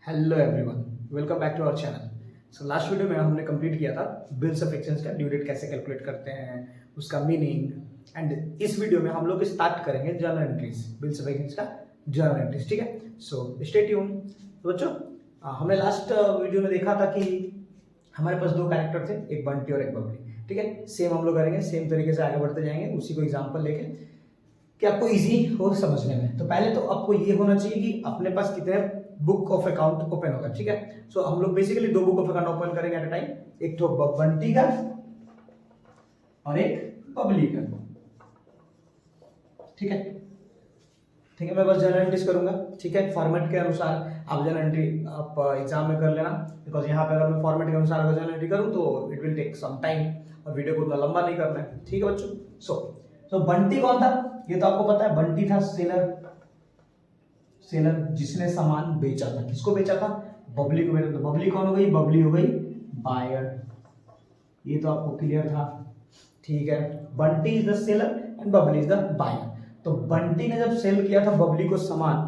Hello everyone, welcome back to our channel. So last video में हमने complete किया था बिल्स ऑफ एक्सचेंज का ड्यू डेट कैसे कैलकुलेट करते हैं, उसका मीनिंग। एंड इस वीडियो में हम लोग स्टार्ट करेंगे journal entries, bills of exchange का जर्नल एंट्रीज। ठीक है, सो स्टे ट्यून। तो बच्चों, हमने लास्ट वीडियो में देखा था कि हमारे पास दो कैरेक्टर थे, एक बंटी और एक बबली। ठीक है, सेम हम लोग करेंगे, सेम तरीके से आगे बढ़ते जाएंगे उसी को एग्जाम्पल लेके कि आपको इजी हो समझने में। तो पहले तो आपको ये होना चाहिए कि अपने पास कितने बुक ऑफ अकाउंट ओपन होगा। ठीक है, सो हम लोग बेसिकली दो बुक ऑफ अकाउंट ओपन करेंगे एट अ टाइम, एक तो बंटी का और एक बबली का। ठीक है, ठीक है, मैं बस जर्नल एंट्रीज करूंगा। ठीक है, फॉर्मेट के अनुसार आप जर्नल एंट्री आप एग्जाम में कर लेना, बिकॉज यहाँ पे अगर मैं फॉर्मेट के अनुसार अगर जर्नल एंट्री करूँ तो it will take some time और वीडियो को उतना लंबा नहीं करना है। ठीक है बच्चों, सो बंटी कौन था ये तो आपको पता है। बंटी था सेलर, सेलर जिसने सामान बेचा था। किसको बेचा था? बबली को बेचा। तो बबली कौन हो गई? बबली हो गई बायर। ये तो आपको क्लियर था। ठीक है, Bunty is the seller and Babli is the buyer. तो बंटी ने जब सेल किया था बबली को सामान,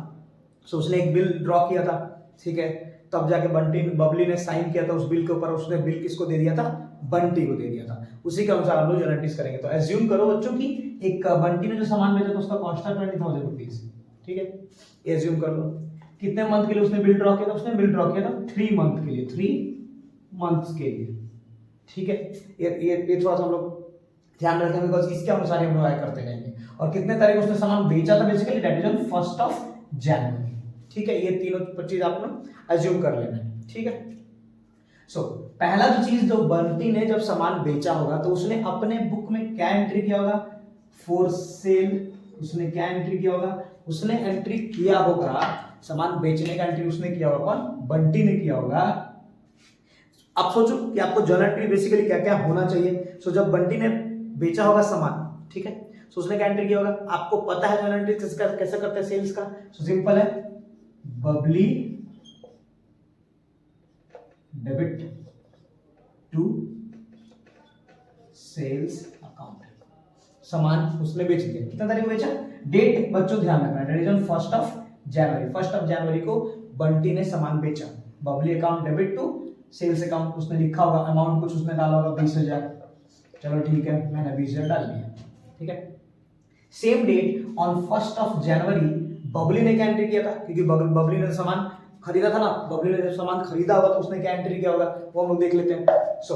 तो उसने एक बिल ड्रॉ किया था। ठीक है, तब जाके बबली ने साइन किया था उस बिल के ऊपर। उसने बिल किसको दे दिया था? बंटी को दे दिया था। उसी के अनुसार हम लोग जर्नल एंट्रीज करेंगे। तो एज्यूम करो बच्चों कि एक बंटी ने जो सामान बेचा था उसका कॉस्ट था 20,000 रुपीज। ठीक है, एज्यूम कर लो। कितने मंथ के लिए उसने बिल ड्रॉ किया था? उसने बिल ड्रॉ किया था 3 मंथ के लिए, 3 मंथ्स के लिए। ठीक है, ये थोड़ा सा हम लोग ध्यान रखें, बिकॉज इसके अनुसार हम लोग आगे करते रहेंगे। और कितने तारीख को उसने सामान बेचा था? Basically that is on 1st of जनवरी। ठीक है, ये तीनों चीज आपने एज्यूम कर लेना है। ठीक है, सो पहला जो चीज, जो बंटी ने जब सामान बेचा होगा तो उसने अपने बुक में क्या एंट्री किया होगा? For sale. उसने क्या एंट्री किया होगा? उसने एंट्री किया होगा, सामान बेचने का एंट्री उसने किया होगा। कौन? बंटी ने किया होगा। आप सोचो कि आपको जर्नल एंट्री बेसिकली क्या क्या होना चाहिए। सो जब बंटी ने बेचा होगा सामान, ठीक है, सो उसने क्या एंट्री किया होगा? आपको पता है जर्नल एंट्री कैसे करते हैं सेल्स का। सो सिंपल है, Babli debit to sales account. सामान उसने बेच दिया। कितना तारीख को बेचा? डेट बच्चों ध्यान रखना, date is on 1st of January. 1st of January को बंटी ने सामान बेचा। Babli account debit to sales account. उसने लिखा होगा अमाउंट, कुछ उसने डाला होगा 20,000। चलो ठीक है, मैंने 20,000 डाल दिया। ठीक है, same date on 1st of January Babli ने क्या एंट्री किया था? क्योंकि बबली ने सामान खरीदा था ना। बबली ने जब सामान खरीदा होगा तो उसने क्या एंट्री किया होगा वो हम लोग देख लेते हैं। सो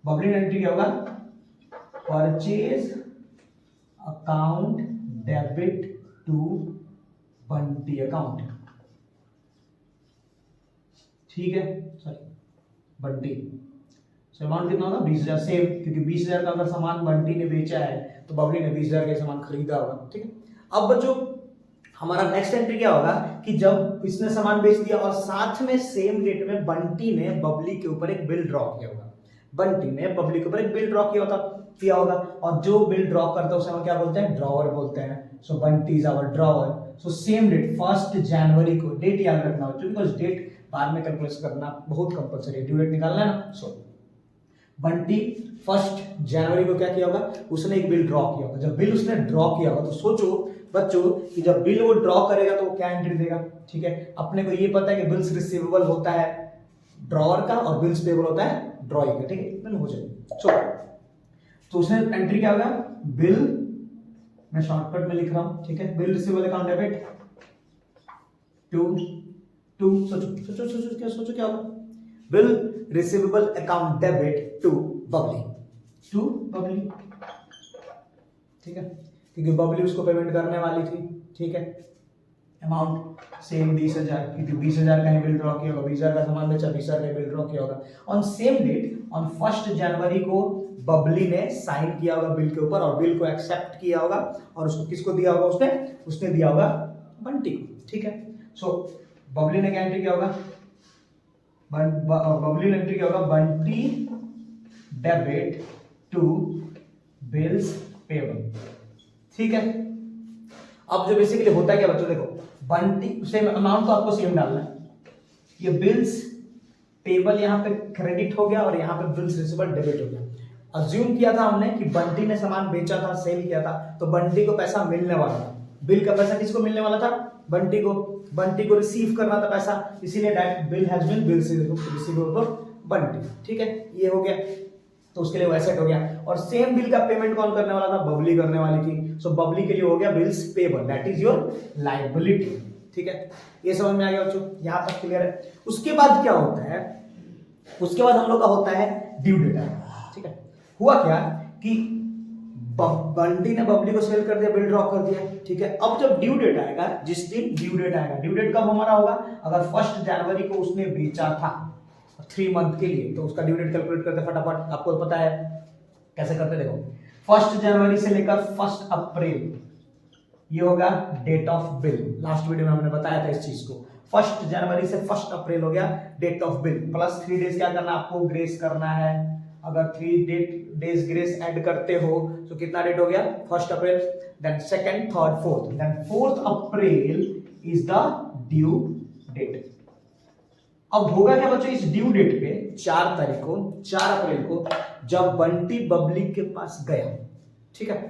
बबली ने एंट्री किया होगा purchase account debit to Bunty account. ठीक है, सॉरी बंटी। सो अमाउंट कितना होगा? 20,000। सेम, क्योंकि 20,000 का अगर सामान बंटी ने बेचा है तो बबली ने 20,000 का सामान खरीदा होगा। ठीक है, अब बच्चों हमारा नेक्स्ट एंट्री क्या होगा कि जब इसने सामान बेच दिया और साथ में सेम डेट में बंटी ने बबली के ऊपर एक बिल ड्रॉ किया होगा। बंटी ने बबली के ऊपर एक बिल ड्रॉ किया होगा। और जो बिल ड्रॉ करता है उसे हम क्या बोलते हैं? ड्रॉवर बोलते हैं। So Bunty is our drawer. So same date 1st जनवरी को, डेट याद रखना बच्चों, बिकॉज डेट बाद में कैलकुलेट करना बहुत कंपलसरी है, ड्यू डेट निकालना है ना। सो बंटी 1st जनवरी को क्या किया होगा? उसने एक बिल ड्रॉ किया होगा। जब बिल उसने ड्रॉ किया होगा तो सोचो बच्चों कि जब बिल वो ड्रॉ करेगा तो वो क्या एंट्री देगा। ठीक है, अपने को ये पता है कि बिल्स रिसीवेबल होता है ड्रॉवर का और बिल्स पेबल होता है ड्रॉई का। ठीक है, इतना हो जाएगा। सो तो उसने एंट्री क्या होगा? बिल, मैं शॉर्टकट में लिख रहा हूं। ठीक है, bill receivable account debit to सोचो क्या होगा? Bill receivable account debit to Babli. ठीक है, क्योंकि बबली उसको पेमेंट करने वाली थी। ठीक है, अमाउंट सेम 20,000, क्योंकि 20,000 का ही बिल ड्रॉ किया होगा। 20,000 का सामान बेचा, 20,000 का बिल ड्रॉ किया होगा। On same date on 1st जनवरी को बबली ने साइन किया होगा बिल के ऊपर और बिल को एक्सेप्ट किया होगा। और उसको किसको दिया होगा? उसने दिया होगा बंटी को। ठीक है, सो बबली ने क्या एंट्री किया होगा? बबली ने एंट्री किया होगा Bunty debit to bills payable. ठीक है, अब जो बेसिकली होता है क्या बच्चों, देखो बंटी सेम अमाउंट तो आपको सेम डालना है। ये बिल्स पेबल यहाँ पे क्रेडिट हो गया और यहाँ पे बिल्स रिसीवेबल डेबिट हो गया। अज्यूम किया था हमने कि बंटी ने सामान बेचा था, सेल किया था, तो बंटी को पैसा मिलने वाला था। बिल का पैसा किसको मिलने वाला था? बंटी को रिसीव करना था पैसा, इसीलिए that bill has been bill receivable Bunty. ठीक है, ये हो गया, तो उसके लिए वो एसेट हो गया। और सेम बिल का पेमेंट कौन करने वाला था? बबली करने वाली थी। सो बबली के लिए हो गया bills payable, that is your liability. ठीक है, ये समझ में आ गया बच्चों, यहां तक क्लियर है। उसके बाद क्या होता है? उसके बाद हम लोग का होता है ड्यू डेट। ठीक है, हुआ क्या कि बंटी ने बबली को सेल कर दिया, बिल ड्रॉ कर दिया। ठीक है, अब जब ड्यू डेट आएगा, जिस दिन ड्यू डेट आएगा, ड्यू डेट कब हमारा होगा? अगर 1 जनवरी को उसने बेचा था 3 मंथ के लिए, तो उसका ड्यू डेट कैलकुलेट करते फटाफट, आपको पता है कैसे करते, देखो 1 जनवरी से लेकर 1 अप्रैल, ये होगा date of bill. Last video में हमने बताया था इस चीज को। 1 जनवरी से 1 अप्रैल हो गया date of bill, plus 3 days क्या करना आपको? ग्रेस करना है। अगर 3 डेज ग्रेस ऐड करते हो तो कितना डेट हो गया? 1 April, then 2nd, 3rd, 4th, then 4th April is the due date. अब होगा क्या बच्चों इस ड्यू डेट पे 4 तारीख को, 4 अप्रैल को, जब बंटी बबली के पास गया, ठीक है,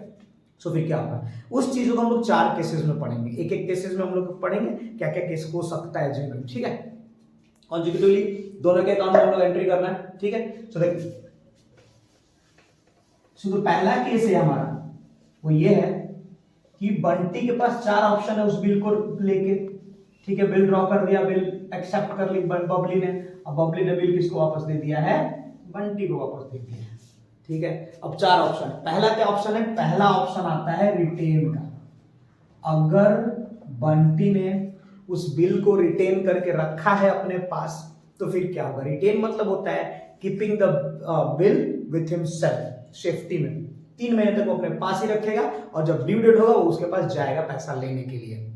सो फिर क्या होगा? उस चीजों को हम लोग 4 केसेस में पढ़ेंगे, एक एक केसेस में हम लोग पढ़ेंगे क्या क्या केस हो सकता है जनरली। ठीक है, कॉन्जिक्यूटिवली दोनों के अकाउंट में हम लोग एंट्री करना है। ठीक है, सो देखिए, तो पहला केस है हमारा, वो ये है कि बंटी के पास 4 ऑप्शन है उस बिल को लेके। ठीक है, बिल ड्रॉ कर दिया, बिल एक्सेप्ट कर ली बबली ने, अब बबली ने बिल किसको वापस दे दिया है? बंटी को वापस दे दिया है। ठीक है, अब 4 ऑप्शन है। पहला क्या ऑप्शन है? पहला ऑप्शन आता है रिटेन का। अगर बंटी ने उस बिल को रिटेन करके रखा है अपने पास, तो फिर क्या होगा? रिटेन मतलब होता है keeping the bill with himself, safety में 3 महीने तक वो अपने पास ही रखेगा, और जब ड्यू डेट होगा वो उसके पास जाएगा पैसा लेने के लिए।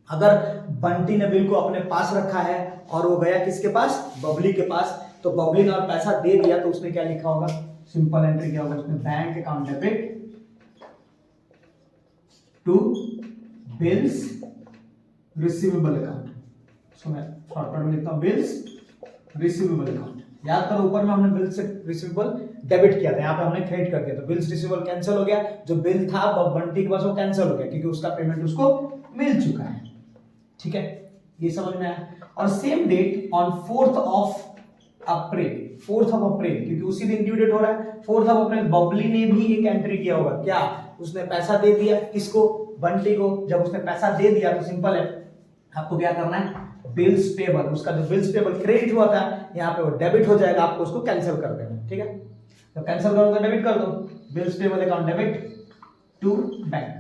अगर बंटी ने बिल को अपने पास रखा है और वो गया किसके पास? बबली के पास, तो बबली ने और पैसा दे दिया, तो उसने क्या लिखा होगा? सिंपल एंट्री क्या होगा उसमें? Bank account debit to bills receivable account. So मैं शॉर्टकट में लिखता हूं बिल्स रिसीवेबल अकाउंट। याद करो ऊपर में हमने बिल से रिसीवेबल डेबिट किया था, यहाँ पे हमने क्रेडिट कर दिया, तो बिल्स रिसीवेबल कैंसिल हो गया। जो बिल था बंटी के पास वो कैंसिल हो गया, क्योंकि उसका पेमेंट उसको मिल चुका है। ठीक है, ये समझ में आया। और same date on 4th of April, 4th of April, क्योंकि उसी दिन ड्यू डेट हो रहा है, 4th ऑफ अप्रैल बबली ने भी एक एंट्री किया होगा। क्या? उसने पैसा दे दिया किसको? बंटी को। जब उसने पैसा दे दिया तो सिंपल है, आपको क्या करना है? बिल्स पेबल, उसका जो बिल्स पेबल क्रेडिट हुआ था यहाँ पे वो डेबिट हो जाएगा, आपको उसको कैंसिल कर देना। ठीक है, तो कैंसिल करो तो डेबिट कर दो, bills payable account debit to bank.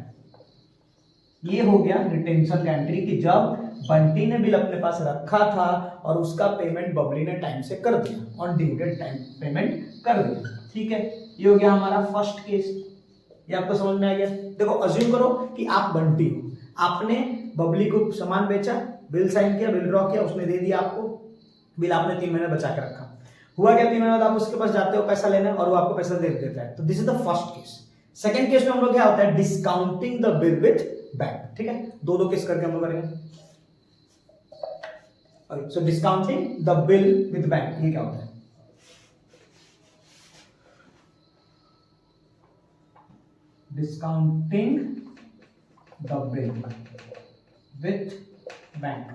ये हो गया रिटेंशन का एंट्री कि जब बंटी ने बिल अपने पास रखा था और उसका पेमेंट बबली ने टाइम से कर दिया, on due date time payment कर दिया। ठीक है, ये हो गया हमारा फर्स्ट केस। ये आपको समझ में आ गया? देखो अज्यूम करो कि आप बंटी हो, आपने बबली को सामान बेचा, बिल साइन किया, बिल ड्रॉ किया, उसने दे दिया आपको बिल, आपने 3 महीने बचा के रखा। हुआ क्या? 3 महीने बाद आप उसके पास जाते हो पैसा लेने और वो आपको पैसा दे देता है। तो this is the first case. Second case में हम लोग क्या होता है? Discounting the bill with bank. ठीक है, दो केस करके हम लोग करेंगे। So discounting the bill with bank, ये क्या होता है? Discounting the bill with bank.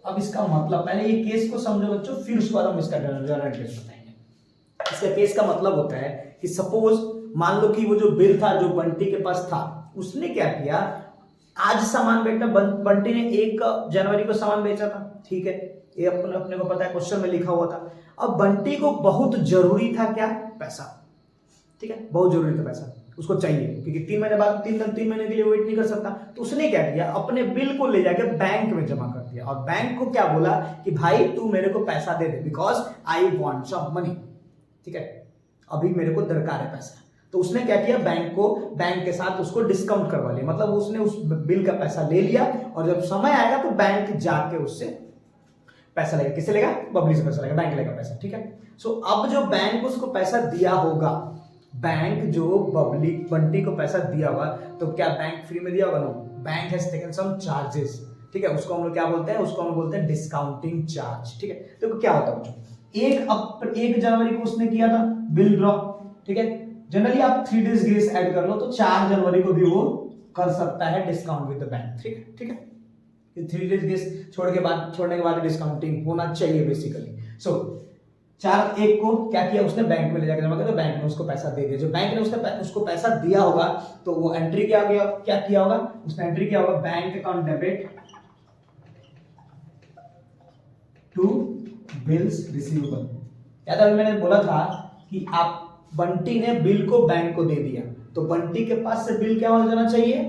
अब इसका मतलब, पहले ये केस को समझो बच्चों, फिर उसके बाद हम इसका जनरल केस बताएंगे। इसका केस का मतलब होता है कि सपोज मान लो कि वो जो बिल था जो बंटी के पास था, उसने क्या किया? आज सामान बेचा, बंटी ने 1 जनवरी को सामान बेचा था। ठीक है, ये अपने को पता है, क्वेश्चन में लिखा हुआ था। अब बंटी को बहुत जरूरी था क्या? पैसा। ठीक है, बहुत जरूरी था पैसा, उसको चाहिए, क्योंकि 3 महीने बाद 3 महीने के लिए वेट नहीं कर सकता। तो उसने क्या किया? अपने बिल को ले जाके बैंक में जमा कर दिया, और बैंक को क्या बोला कि भाई तू मेरे को पैसा दे दे, because I want some money. ठीक है, अभी मेरे को दरकार है पैसा। तो उसने क्या किया? बैंक के साथ उसको डिस्काउंट करवा लिया, मतलब उसने उस बिल का पैसा ले लिया, और जब समय आएगा तो बैंक जाके उससे पैसा लेगा। किससे लेगा? बबली से पैसा लेगा, बैंक लेगा पैसा। ठीक है, सो अब जो बैंक उसको पैसा दिया होगा, बैंक जो बंटी को पैसा दिया होगा, तो क्या बैंक फ्री में दिया होगा? No, bank has taken some charges. ठीक है, उसको हम लोग क्या बोलते हैं? उसको हम बोलते हैं डिस्काउंटिंग चार्ज। ठीक है, तो क्या होता है? 1 जनवरी को उसने किया था बिल ड्रॉ। ठीक है, जनरली आप 3 डेज ग्रेस ऐड कर लो, तो 4 जनवरी को भी वो कर सकता है डिस्काउंट विद द बैंक। ठीक है, 3 डेज केस छोड़ने के बाद डिस्काउंटिंग होना चाहिए बेसिकली। सो 4/1 को क्या किया उसने, बैंक में ले जाकर जमा किया, तो बैंक ने उसको पैसा दे दिया। जो बैंक ने उसको पैसा दिया होगा तो वो एंट्री क्या किया होगा, उसने एंट्री किया होगा bank account debit to bills receivable. याद है मैंने बोला था कि आप बंटी ने बिल को बैंक को दे दिया, तो बंटी के पास से बिल क्या हो जाना चाहिए,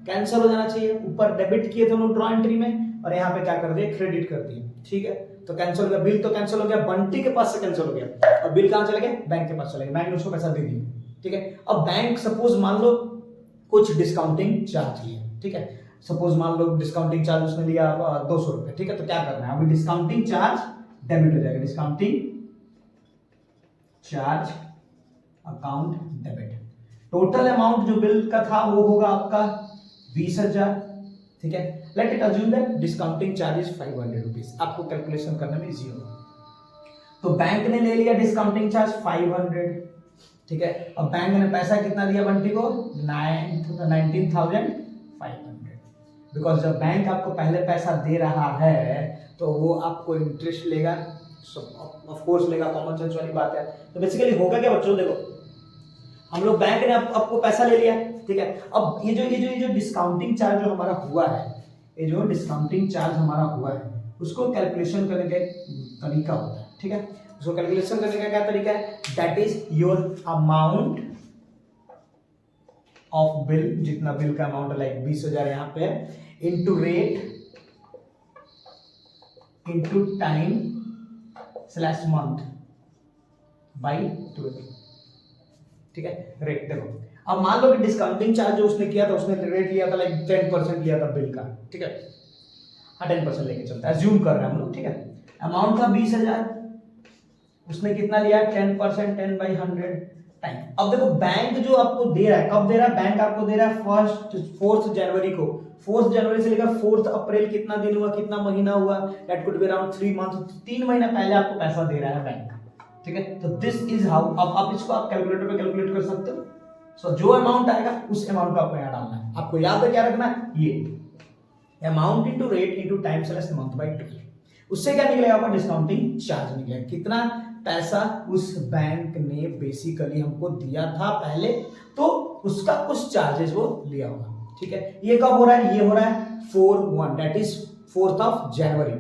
कैंसिल हो जाना चाहिए। ऊपर डेबिट किए थे लोग ड्रॉ एंट्री में, और यहाँ पे क्या कर दिए, क्रेडिट कर दिए। ठीक है, तो कैंसिल हो गया, बिल तो कैंसिल हो गया, बंटी के पास से कैंसिल हो गया, और बिल कहां चले गए, बैंक के पास चले गए, बैंक ने उसको पैसा दे दिया। ठीक है, अब बैंक सपोज मान लो कुछ डिस्काउंटिंग चार्ज लिया। ठीक है, सपोज मान लो डिस्काउंटिंग चार्ज उसने लिया 200 रुपए। ठीक है, तो क्या करना है, अभी डिस्काउंटिंग चार्ज डेबिट हो जाएगा, discounting charge account debit. Total amount जो बिल का था वो होगा आपका 20,000। ठीक है, let it assume that discounting charge is 500 rupees, आपको कैलकुलेशन करने में इजी होगा। तो बैंक ने ले लिया डिस्काउंटिंग चार्ज 500। ठीक है, अब बैंक ने पैसा कितना दिया बंटी को, 19,500, बिकॉज जब बैंक आपको पहले पैसा दे रहा है तो वो आपको इंटरेस्ट लेगा, ऑफ कोर्स लेगा, कॉमन सेंस वाली बात है। तो बेसिकली होगा क्या बच्चों, देखो हम लोग बैंक ने आपको पैसा ले लिया। ठीक है, अब ये जो डिस्काउंटिंग चार्ज जो हमारा हुआ है, ये जो डिस्काउंटिंग चार्ज हमारा हुआ है उसको कैलकुलेशन करने का एक तरीका होता है। ठीक है, उसको कैलकुलेशन करने का क्या तरीका है, that is your amount of bill, जितना बिल का अमाउंट है लाइक 20,000 यहाँ पे, into rate into time slash month by 12। ठीक है, रेट देखो, अब मान लो कि डिस्काउंटिंग चार्ज जो उसने किया था, उसने रेट लिया था लाइक 10% लिया था बिल का। ठीक है, हाँ 10% लेके चलता है, अज्यूम कर रहे हैं हम लोग। ठीक है, अमाउंट था 20,000, उसने कितना लिया 10%, 10/100 टाइम। अब देखो बैंक जो आपको दे रहा है, कब दे रहा है, बैंक आपको दे रहा है 4 जनवरी को। 4 जनवरी से लेकर 4 अप्रैल कितना दिन हुआ, कितना महीना हुआ, that could be around 3 month, 3 महीना पहले आपको पैसा दे रहा है बैंक। ठीक है, तो दिस इज हाउ, अब आप इसको आप कैलकुलेटर पे कैलकुलेट कर सकते हो। सो जो अमाउंट आएगा उस अमाउंट को आपको यहाँ डालना है। आपको याद है क्या रखना है, ये amount into rate into time slash month by 2। उससे क्या निकलेगा आपका, डिस्काउंटिंग चार्ज निकलेगा, कितना पैसा उस बैंक ने बेसिकली हमको दिया था पहले, तो उसका कुछ चार्जेस वो लिया होगा। ठीक है, ये कब हो रहा है, ये हो रहा है 4/1, that is 4 January.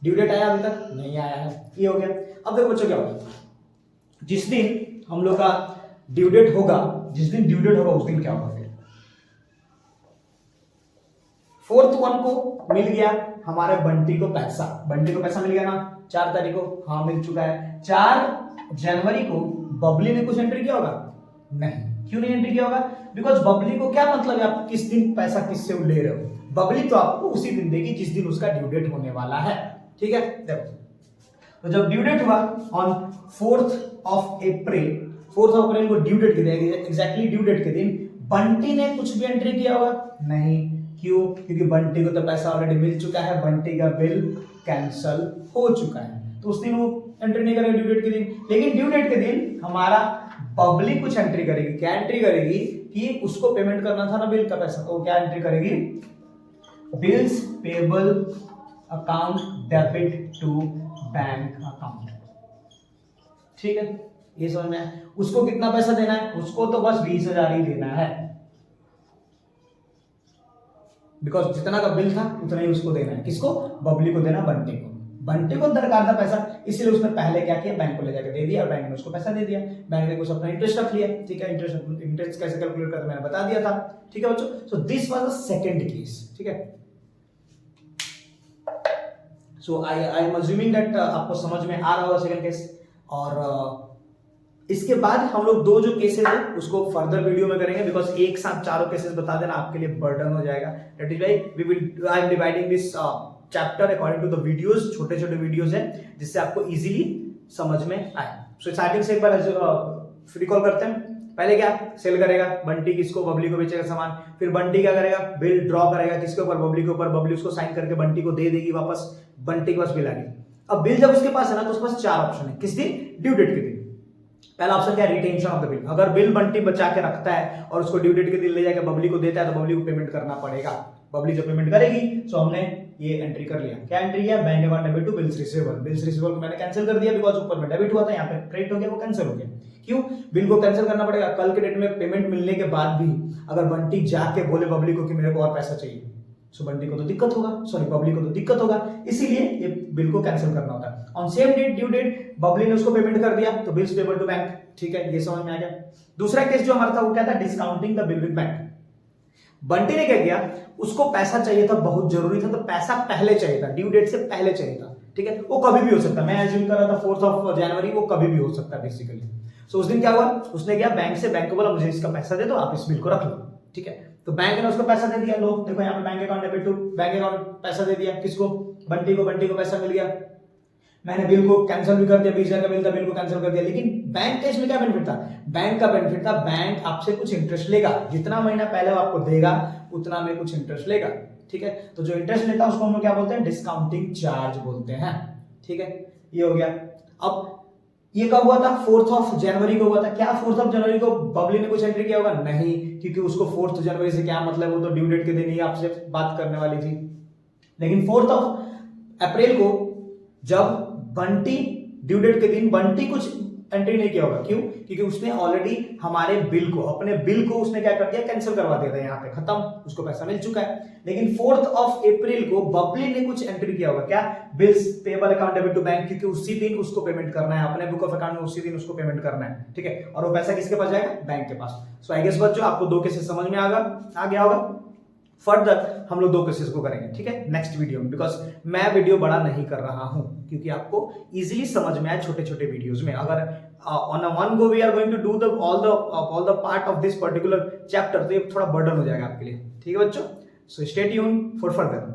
Due date आया अभी तक नहीं आया है, ये हो गया। अब देखो बच्चों क्या होगा, जिस दिन हम लोग का ड्यू डेट होगा, जिस दिन ड्यू डेट होगा उस दिन क्या होगा, फिर 4/1 को मिल गया हमारे बंटी को पैसा, बंटी को पैसा मिल गया ना 4 तारीख को, हाँ मिल चुका है। 4 जनवरी को बबली ने कुछ एंट्री किया होगा, नहीं, क्यों नहीं एंट्री किया होगा, बिकॉज बबली को क्या मतलब है आप किस दिन पैसा किससे ले रहे हो, बबली तो आपको उसी दिन देगी जिस दिन उसका ड्यू डेट होने वाला है। ठीक है, देखो तो जब ड्यू डेट हुआ ऑन 4th अप्रैल, 4th अप्रैल को ड्यू डेट के दिन, एग्जैक्टली ड्यू डेट के दिन बंटी ने कुछ भी एंट्री किया होगा, नहीं, क्यों, क्योंकि बंटी को तो पैसा ऑलरेडी मिल चुका है, बंटी का बिल कैंसल हो चुका है, तो उस दिन वो एंट्री नहीं करेगा ड्यू डेट के दिन। लेकिन ड्यू डेट के दिन हमारा बबली कुछ एंट्री करेगी, क्या एंट्री करेगी कि उसको पेमेंट करना था ना बिल का पैसा, तो क्या एंट्री करेगी, bills payable account debit to bank account. ठीक है, ये समझ में आया, उसको कितना पैसा देना है, उसको तो बस 20,000 ही देना है, बिकॉज जितना का बिल था उतना ही उसको देना है, किसको, बबली को देना, बंटी को। बंटी को दरकार था पैसा, इसलिए उसने पहले क्या किया, बैंक को ले जाकर दे दिया, और बैंक ने उसको पैसा दे दिया, बैंक ने कुछ अपना इंटरेस्ट रख लिया। ठीक है, इंटरेस्ट कैसे कैलकुलेट करते मैंने बता दिया था। ठीक है बच्चों, so this was the second case. ठीक है, सो आई एम अज्यूमिंग दैट आपको समझ में आ रहा होगा सेकंड केस। और इसके बाद हम लोग 2 जो केसेस है उसको फर्दर वीडियो में करेंगे, बिकॉज एक साथ चारों केसेस बता देना आपके लिए बर्डन हो जाएगा। That is why we will, I am dividing this chapter according to the videos, छोटे छोटे वीडियोस हैं जिससे आपको इजीली समझ में आए। सो स्टार्टिंग से एक बार रिकॉल करते हैं। पहले क्या, सेल करेगा बंटी, किसको, बबली को बेचेगा सामान, फिर बंटी क्या करेगा, बिल ड्रॉ करेगा, किसके ऊपर, बबली के ऊपर, बबली उसको साइन करके बंटी को दे देगी वापस, बंटी के पास बिल आ गई। अब बिल जब उसके पास है ना तो उसके पास 4 ऑप्शन है, किस दिन, ड्यू डेट के दिन। पहला ऑप्शन क्या है, रिटेंशन ऑफ द बिल, अगर बिल बंटी बचा के रखता है और उसको ड्यू डेट के दिन ले जाकर बबली को देता है तो बबली को पेमेंट करना पड़ेगा, बबली जब पेमेंट करेगी सो हमने ये एंट्री कर लिया। क्या एंट्री किया? Bank account debit to bills receivable. Bills receivable को मैंने कैंसिल कर दिया बिकॉज ऊपर में डेबिट हुआ था, यहाँ पे क्रेडिट हो गया, वो कैंसिल हो गया। क्यों? बिल को कैंसिल करना पड़ेगा। कल के डेट में पेमेंट मिलने के बाद भी अगर बंटी जाके बोले बबली को कि मेरे को और पैसा चाहिए, सो बंटी को तो दिक्कत होगा, सॉरी बबली को तो दिक्कत होगा, इसीलिए ये बिल को कैंसिल करना होता है। On same date due date Babli ने उसको पेमेंट कर दिया तो बिल्स पेबल टू बैंक। ठीक है, ये समझ में आ गया। दूसरा केस जो हमारा था वो क्या था? Discounting the bill with bank. Bunty ने क्या किया? उसको पैसा चाहिए था, बहुत जरूरी था, तो पैसा पहले चाहिए था, ड्यू डेट से पहले चाहिए था। ठीक है, वो कभी भी हो सकता है, मैं एज्यूम कर रहा था 4 जनवरी, वो कभी भी हो सकता है बेसिकली। सो उस दिन क्या हुआ? उसने क्या बैंक से, बैंक को बोला मुझे इसका पैसा दे दो, आप इस बिल को रख लो। ठीक है, तो बैंक ने उसको पैसा दे दिया। लो देखो यहाँ पे bank account debit to bank account, पैसा दे दिया किसको? बंटी को। बंटी को पैसा मिल गया। मैंने बिल को कैंसिल भी कर दिया, 20,000 का बिल था, बिल को कैंसिल कर दिया। लेकिन बैंक केस में क्या बेनिफिट था? बैंक का बेनिफिट था, बैंक आपसे कुछ इंटरेस्ट लेगा, जितना महीना पहले वो आपको देगा उतना में कुछ इंटरेस्ट लेगा। ठीक है, तो जो इंटरेस्ट लेता है उसको हम लोग क्या बोलते हैं? डिस्काउंटिंग चार्ज बोलते हैं। ठीक है, ये हो गया। अब ये कब हुआ था? 4 जनवरी को हुआ था। क्या 4 जनवरी को बबली ने कुछ एंट्री किया होगा? नहीं, क्योंकि उसको 4 जनवरी से क्या मतलब, वो तो ड्यू डेट के दिन ही आपसे बात करने वाली थी। लेकिन 4 अप्रैल को जब बंटी, ड्यू डेट के दिन बंटी कुछ एंट्री नहीं किया होगा। क्यों? क्योंकि उसने ऑलरेडी हमारे बिल को, अपने बिल को उसने क्या कर दिया? कैंसिल करवा दिया था, यहाँ पे खत्म, उसको पैसा मिल चुका है। लेकिन 4 अप्रैल को बबली ने कुछ एंट्री किया होगा। क्या? Bills payable account debit to bank, क्योंकि उसी दिन उसको पेमेंट करना है, अपने बुक ऑफ अकाउंट में उसी दिन उसको पेमेंट करना है। ठीक है, और वो पैसा किसके पास जाएगा? बैंक के पास। सो आई गेस बच्चों आपको 2 केसेस समझ में आ गया होगा। फर्दर हम लोग 2 केसेस को करेंगे, ठीक है, नेक्स्ट वीडियो में, बिकॉज मैं वीडियो बड़ा नहीं कर रहा हूं क्योंकि आपको इजीली समझ में आए छोटे छोटे वीडियोस में। अगर on a one go we are going to do the all the part of this particular chapter, तो ये थोड़ा बर्डन हो जाएगा आपके लिए। ठीक है बच्चों, so stay tuned for further.